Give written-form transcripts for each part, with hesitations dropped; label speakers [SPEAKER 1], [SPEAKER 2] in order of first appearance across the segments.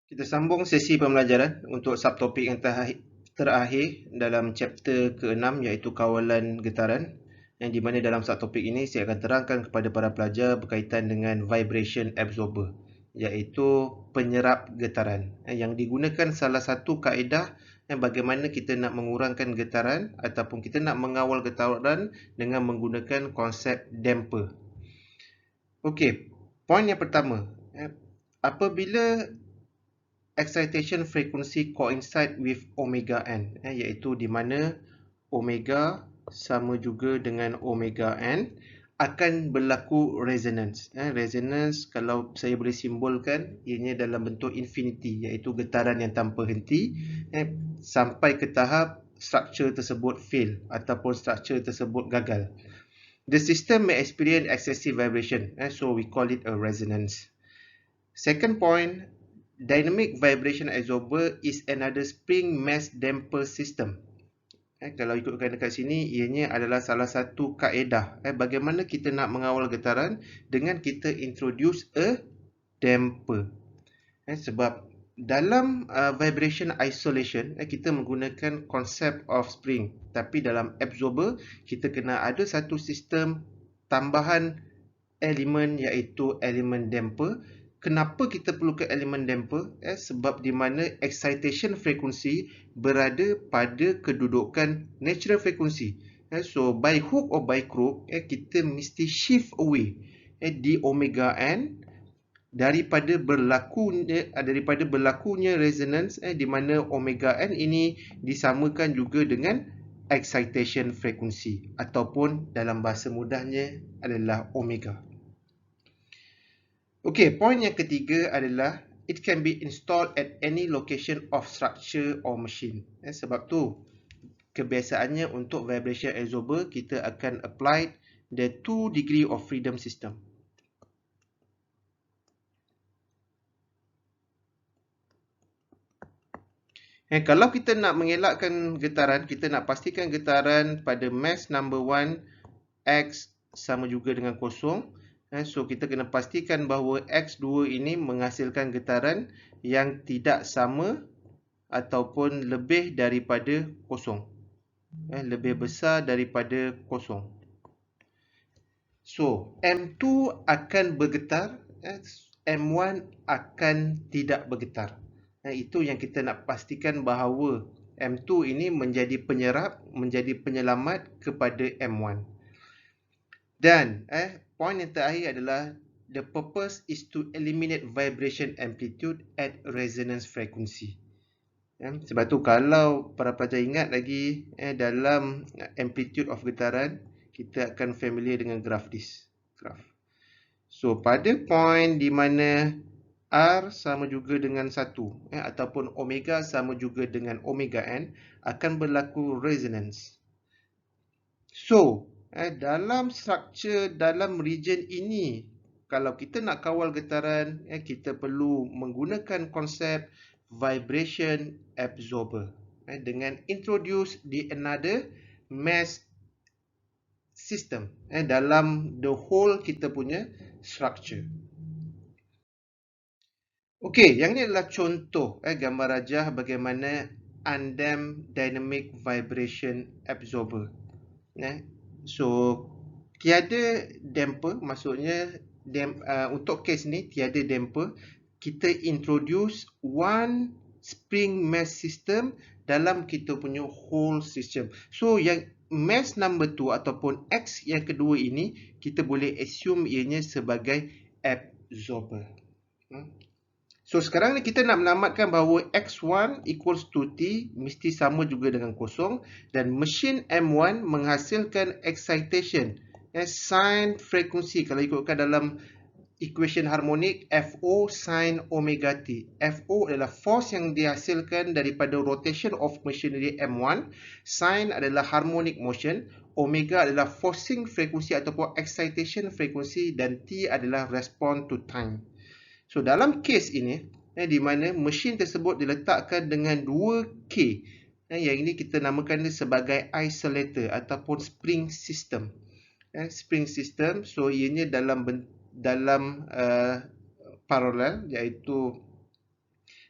[SPEAKER 1] Kita sambung sesi pembelajaran untuk subtopik yang terakhir dalam chapter ke-6 iaitu kawalan getaran, yang di mana dalam subtopik ini saya akan terangkan kepada para pelajar berkaitan dengan vibration absorber, iaitu penyerap getaran, yang digunakan salah satu kaedah yang bagaimana kita nak mengurangkan getaran ataupun kita nak mengawal getaran dengan menggunakan konsep damper. Okey, poin yang pertama, apabila excitation frequency coincide with omega n, iaitu di mana omega sama juga dengan omega n, akan berlaku resonance. Resonance kalau saya boleh simbolkan, ianya dalam bentuk infinity, iaitu getaran yang tanpa henti, sampai ke tahap struktur tersebut fail ataupun struktur tersebut gagal. The system may experience excessive vibration, so we call it a resonance. Second point, dynamic vibration absorber is another spring mass damper system. Kalau ikutkan dekat sini, ianya adalah salah satu kaedah bagaimana kita nak mengawal getaran dengan kita introduce a damper. Sebab dalam vibration isolation, kita menggunakan konsep of spring. Tapi dalam absorber, kita kena ada satu sistem tambahan elemen iaitu elemen damper. Kenapa kita perlukan elemen damper? Sebab di mana excitation frequency berada pada kedudukan natural frequency. So by hook or by crook, kita mesti shift away di omega n daripada berlakunya resonance, di mana omega n ini disamakan juga dengan excitation frequency ataupun dalam bahasa mudahnya adalah omega. Okey, poin yang ketiga adalah it can be installed at any location of structure or machine. Sebab tu kebiasaannya untuk vibration absorber kita akan apply the 2 degree of freedom system. Kalau kita nak mengelakkan getaran, kita nak pastikan getaran pada mass number 1 X sama juga dengan kosong. So kita kena pastikan bahawa X2 ini menghasilkan getaran yang tidak sama ataupun lebih daripada kosong. Lebih besar daripada kosong. So M2 akan bergetar, M1 akan tidak bergetar. Itu yang kita nak pastikan bahawa M2 ini menjadi penyerap, menjadi penyelamat kepada M1. Dan poin yang terakhir adalah the purpose is to eliminate vibration amplitude at resonance frequency. Sebab tu kalau para pelajar ingat lagi dalam amplitude of getaran, kita akan familiar dengan graf this. So pada poin di mana R sama juga dengan 1 ataupun omega sama juga dengan omega n, akan berlaku resonance. So dalam struktur dalam region ini, kalau kita nak kawal getaran, kita perlu menggunakan konsep vibration absorber dengan introduce di another mass system dalam the whole kita punya structure. Okey, yang ni adalah contoh gambar rajah bagaimana undamped dynamic vibration absorber. So tiada damper, maksudnya untuk case ni tiada damper, kita introduce one spring mass system dalam kita punya whole system. So yang mass number 2 ataupun X yang kedua ini, kita boleh assume ianya sebagai absorber. So sekarang ni kita nak menamatkan bahawa X1 equals to T mesti sama juga dengan kosong, dan mesin M1 menghasilkan excitation sin frekuensi, kalau ikutkan dalam equation harmonik, FO sin omega T. FO adalah force yang dihasilkan daripada rotation of machinery M1, sin adalah harmonic motion, omega adalah forcing frekuensi ataupun excitation frekuensi, dan T adalah response to time. So dalam case ini, di mana mesin tersebut diletakkan dengan 2K, yang ini kita namakan dia sebagai isolator ataupun spring system. Spring system, so ianya dalam parallel, iaitu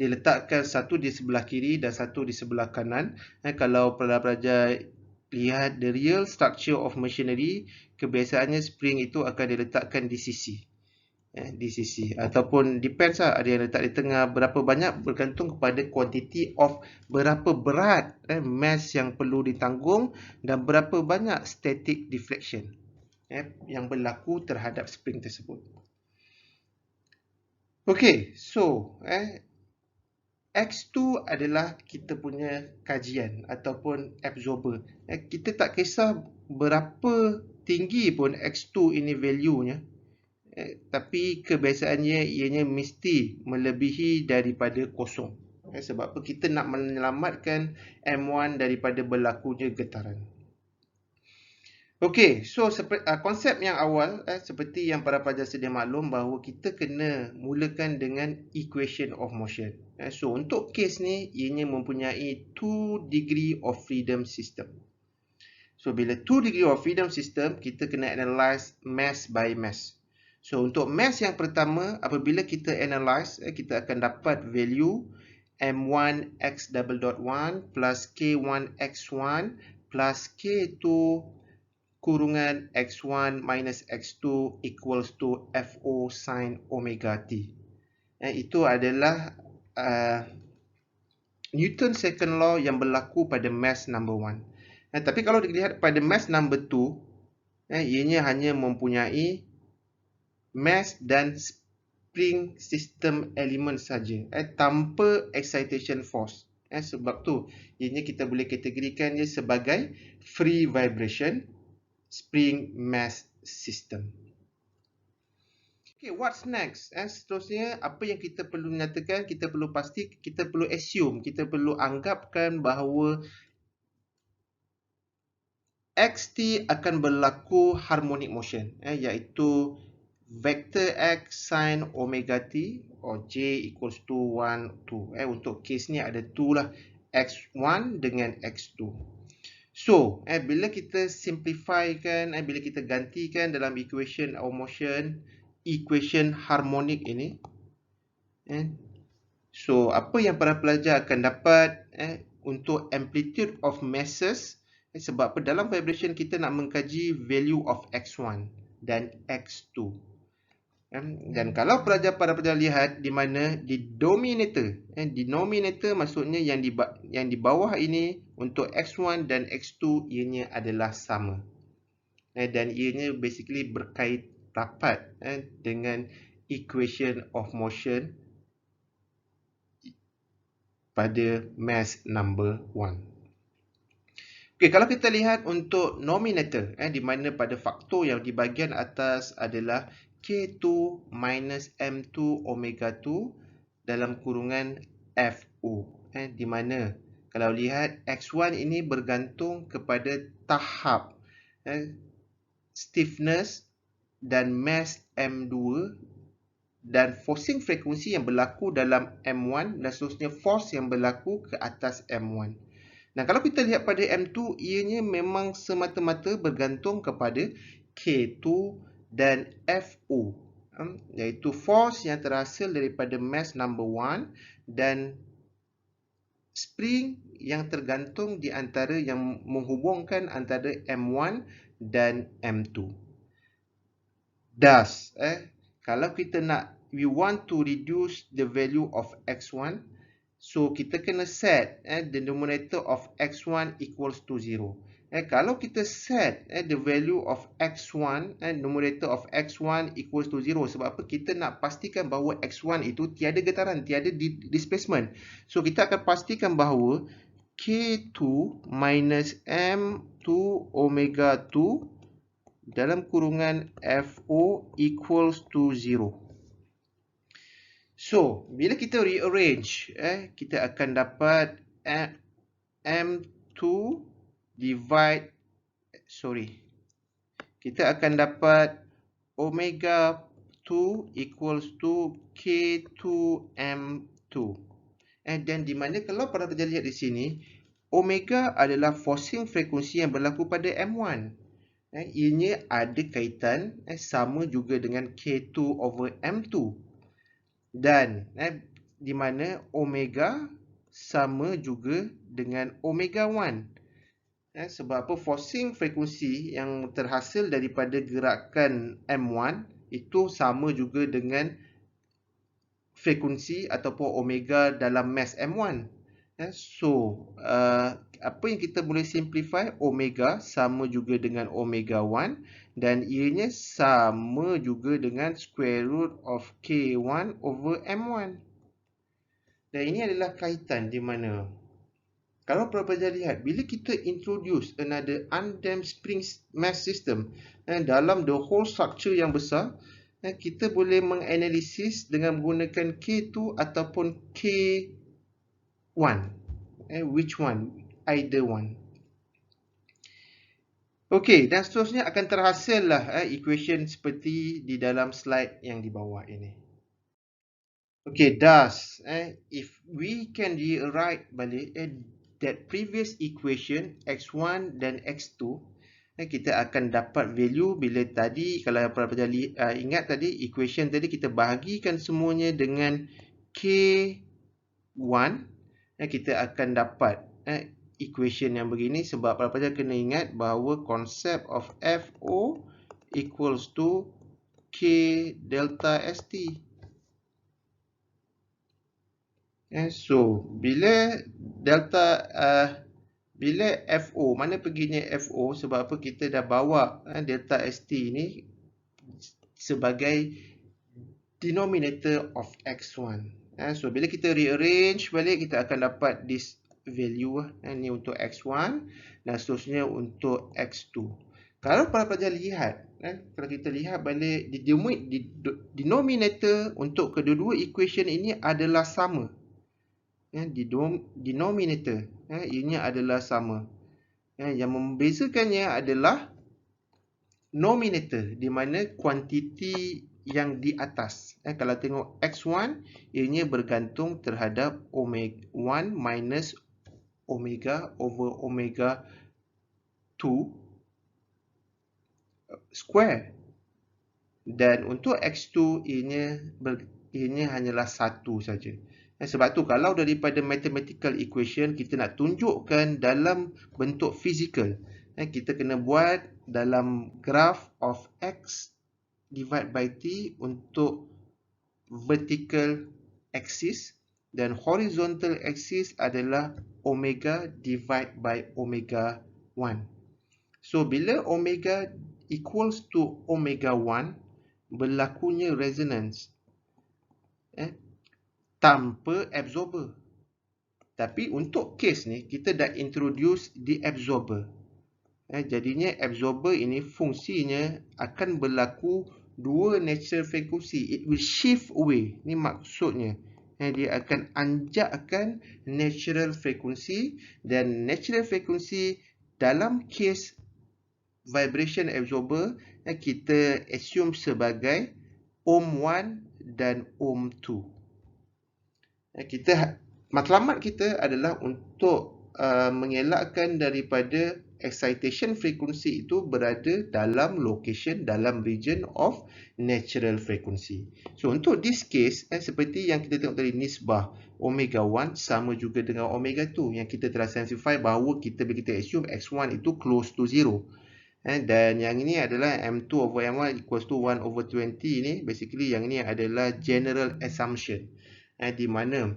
[SPEAKER 1] diletakkan satu di sebelah kiri dan satu di sebelah kanan. Kalau pelajar lihat the real structure of machinery, kebiasaannya spring itu akan diletakkan di sisi. Di sisi ataupun depends lah, ada yang letak di tengah. Berapa banyak bergantung kepada quantity of berapa berat mass yang perlu ditanggung dan berapa banyak static deflection yang berlaku terhadap spring tersebut. Okey, so X2 adalah kita punya kajian ataupun absorber. Kita tak kisah berapa tinggi pun X2 ini value-nya, tapi kebiasaannya ianya mesti melebihi daripada kosong. Sebab apa? Kita nak menyelamatkan M1 daripada berlakunya getaran. Okey, so konsep yang awal seperti yang para pelajar sedia maklum bahawa kita kena mulakan dengan equation of motion. So untuk kes ni ianya mempunyai 2 degree of freedom system. So bila 2 degree of freedom system, kita kena analyze mass by mass. So untuk mass yang pertama, apabila kita analyze, kita akan dapat value M1 x_1 plus K1 x1 plus K2 kurungan x1 minus x2 equals to FO sin omega t. Itu adalah Newton's second law yang berlaku pada mass number 1. Tapi kalau dilihat pada mass number 2, ianya hanya mempunyai mass dan spring system element saja, tanpa excitation force. Sebab tu ianya kita boleh kategorikan dia sebagai free vibration spring mass system. Okay, what's next? Seterusnya, apa yang kita perlu nyatakan, kita perlu pasti, kita perlu assume, kita perlu anggapkan bahawa xt akan berlaku harmonic motion, iaitu vector x sin omega t or j equals to 1, 2. Untuk kes ni ada 2 lah, x1 dengan x2. So, bila kita simplifykan, bila kita gantikan dalam equation of motion, equation harmonic ini, so apa yang para pelajar akan dapat untuk amplitude of masses, sebab dalam vibration kita nak mengkaji value of x1 dan x2. Dan kalau para pelajar lihat di mana di denominator, denominator maksudnya yang di bawah ini untuk x1 dan x2 ianya adalah sama. Dan ianya basically berkait rapat dengan equation of motion pada mass number 1. Okey, kalau kita lihat untuk nominator, di mana pada faktor yang di bahagian atas adalah K2 minus M2 omega 2 dalam kurungan FO. Di mana kalau lihat X1 ini bergantung kepada tahap stiffness dan mass M2 dan forcing frekuensi yang berlaku dalam M1 dan seterusnya force yang berlaku ke atas M1. Nah, kalau kita lihat pada M2, ianya memang semata-mata bergantung kepada K2 dan FO, iaitu force yang terhasil daripada mass number 1 dan spring yang tergantung di antara yang menghubungkan antara M1 dan M2. Thus, kalau kita nak, we want to reduce the value of X1, so kita kena set the denominator of X1 equals to 0. Kalau kita set the value of X1, numerator of X1 equals to 0. Sebab apa? Kita nak pastikan bahawa X1 itu tiada getaran, tiada displacement. So kita akan pastikan bahawa K2 minus M2 omega 2 dalam kurungan FO equals to 0. So, bila kita rearrange, kita akan dapat M2 divide, kita akan dapat omega 2 equals to K2M2. Dan di mana kalau para pelajar lihat di sini, omega adalah forcing frekuensi yang berlaku pada M1. Ianya ada kaitan sama juga dengan K2 over M2. Dan di mana omega sama juga dengan omega 1. Sebab apa? Forcing frekuensi yang terhasil daripada gerakan M1 itu sama juga dengan frekuensi ataupun omega dalam mass M1. So, apa yang kita boleh simplify? Omega sama juga dengan omega 1 dan ianya sama juga dengan square root of K1 over M1. Dan ini adalah kaitan di mana kalau pelajar lihat, bila kita introduce another undamped spring mass system dalam the whole structure yang besar, kita boleh menganalisis dengan menggunakan K2 ataupun K1. Which one? Either one. Okey, dan seterusnya akan terhasillah equation seperti di dalam slide yang di bawah ini. Okay, thus, if we can rewrite balik that previous equation x1 dan x2, kita akan dapat value bila tadi, kalau pelajar ingat tadi, equation tadi kita bahagikan semuanya dengan k1, kita akan dapat equation yang begini. Sebab pelajar kena ingat bahawa konsep of FO equals to K delta ST. So, bila FO, mana perginya FO? Sebab apa? Kita dah bawa delta ST ni sebagai denominator of X1. So, bila kita rearrange balik, kita akan dapat this value ni untuk X1 dan seterusnya untuk X2. Kalau para pelajar lihat, kalau kita lihat balik, denominator untuk kedua-dua equation ini adalah sama. Denominator ini adalah sama. Yang membezakannya adalah nominator, di mana kuantiti yang di atas. Kalau tengok X1, ianya bergantung terhadap omega 1 minus omega over omega 2 square. Dan untuk X2, ianya hanyalah satu saja. Sebab tu kalau daripada mathematical equation kita nak tunjukkan dalam bentuk fizikal, kita kena buat dalam graph of x divide by t untuk vertical axis dan horizontal axis adalah omega divide by omega 1. So bila omega equals to omega 1, berlakunya resonance tanpa absorber. Tapi untuk case ni, kita dah introduce the absorber. Jadinya absorber ini fungsinya akan berlaku dua natural frequency. It will shift away. Ni maksudnya. Dia akan anjakkan natural frequency dan natural frequency dalam case vibration absorber kita assume sebagai ohm 1 dan ohm 2. Matlamat kita adalah untuk mengelakkan daripada excitation frekuensi itu berada dalam location, dalam region of natural frequency. So, untuk this case, seperti yang kita tengok tadi, nisbah omega 1 sama juga dengan omega 2 yang kita telah simplify bahawa kita assume x1 itu close to 0. Dan yang ini adalah M2 over M1 equals to 1 over 20 ni. Basically, yang ini adalah general assumption. Di mana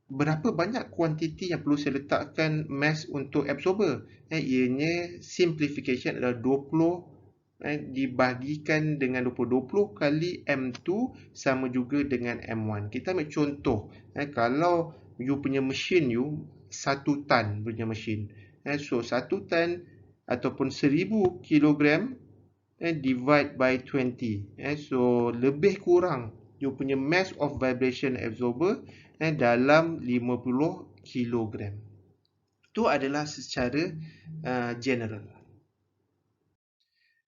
[SPEAKER 1] berapa banyak kuantiti yang perlu saya letakkan mass untuk absorber. Ianya simplification adalah 20 dibahagikan dengan 20 kali M2 sama juga dengan M1. Kita ambil contoh, kalau you punya mesin you 1 tan punya mesin. So 1 tan ataupun 1000 kilogram divide by 20. So lebih kurang you punya mass of vibration absorber dalam 50 kilogram. Itu adalah secara general.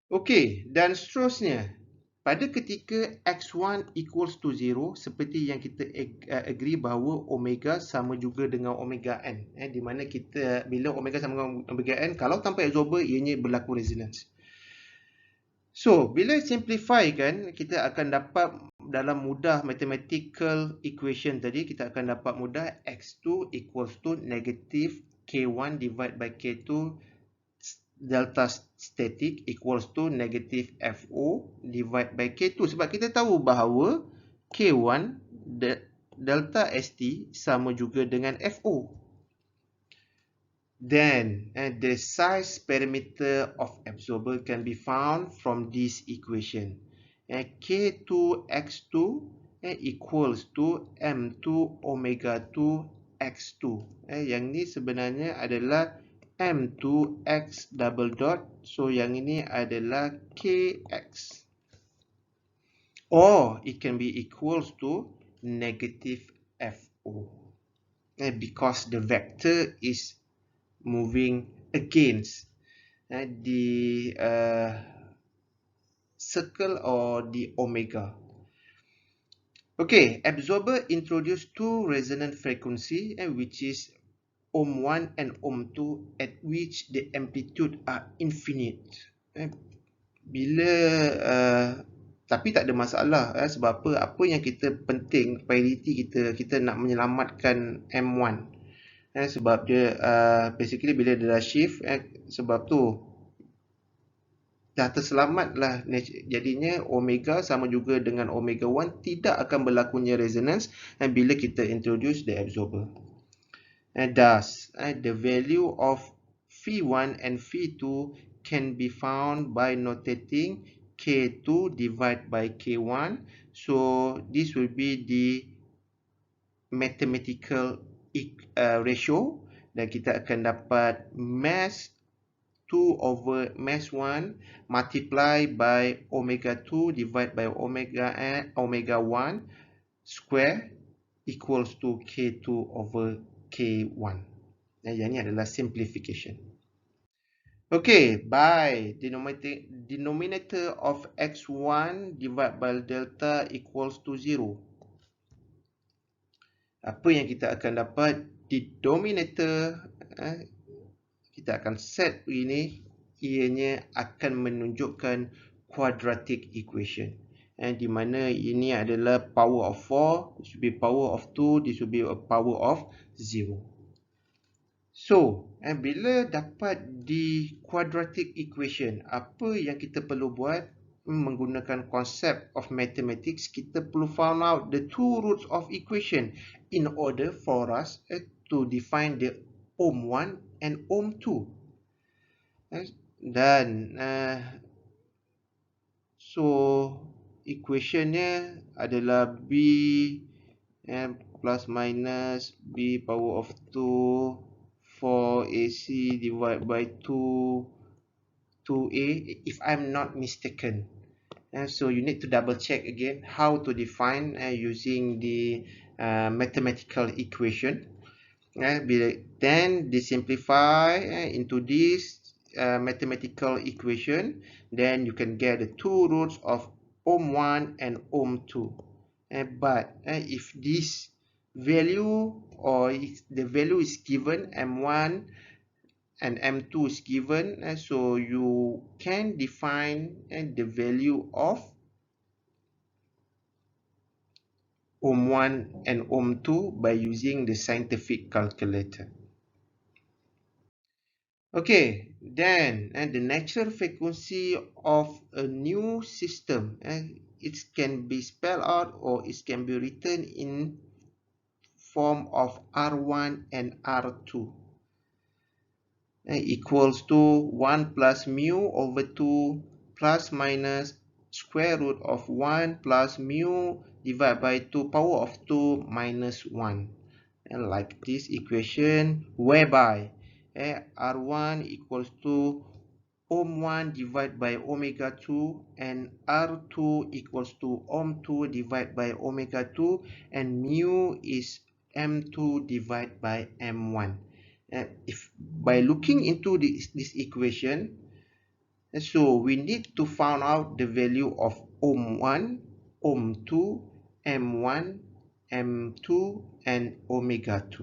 [SPEAKER 1] Okey, dan seterusnya, pada ketika x1 equals to 0, seperti yang kita agree bahawa omega sama juga dengan omega n. Di mana kita, bila omega sama dengan omega n, kalau tanpa absorber, ianya berlaku resonance. So, bila simplify kan, kita akan dapat dalam mudah mathematical equation tadi, kita akan dapat mudah x2 equals to negative k1 divided by k2 delta static equals to negative FO divided by K2. Sebab kita tahu bahawa K1 delta ST sama juga dengan FO. Then, the size parameter of absorber can be found from this equation. K2x2 equals to M2 omega 2 x2. Yang ni sebenarnya adalah M2x double dot. So, yang ini adalah KX. Or, it can be equals to negative FO. Because the vector is moving against the circle or the omega. Okay, absorber introduced two resonant frequency which is ohm1 and ohm2 at which the amplitude are infinite. Tapi tak ada masalah sebab apa yang kita penting priority kita nak menyelamatkan M1. Sebab dia basically bila dia dah shift sebab tu dah terselamat lah, jadinya omega sama juga dengan omega 1 tidak akan berlakunya resonance bila kita introduce the absorber. Thus, the value of phi1 and phi2 can be found by notating K2 divided by K1. So, this will be the mathematical ratio dan kita akan dapat mass 2 over mass 1 multiply by omega 2 divided by omega 1 square equals to K2 over K1. Yang ini adalah simplification. Okay, by denominator of x1 divided by delta equals to 0. Apa yang kita akan dapat di denominator, kita akan set begini, ianya akan menunjukkan quadratic equation. Di mana ini adalah power of 4, this will be power of 2, this will be a power of 0. So, bila dapat di quadratic equation, apa yang kita perlu buat? Menggunakan konsep of mathematics, kita perlu find out the two roots of equation in order for us to define the ohm1 and ohm2. Dan so equationnya adalah b plus minus b power of 2 4ac divided by 2a if I'm not mistaken. So you need to double check again how to define using the mathematical equation. Then they simplify into this mathematical equation, then you can get the two roots of ohm1 and ohm2. But if this value or if the value is given, M1 and M2 is given, so you can define the value of ohm1 and ohm2 by using the scientific calculator. Okay, then the natural frequency of a new system, it can be spelled out or it can be written in form of R1 and R2. Equals to 1 plus mu over 2 plus minus square root of 1 plus mu divided by 2 power of 2 minus 1. And like this equation whereby R1 equals to ohm1 divided by omega 2 and R2 equals to ohm2 divided by omega 2 and mu is M2 divided by M1. If by looking into this equation, so we need to find out the value of ohm1, ohm2, M1, M2 and omega 2.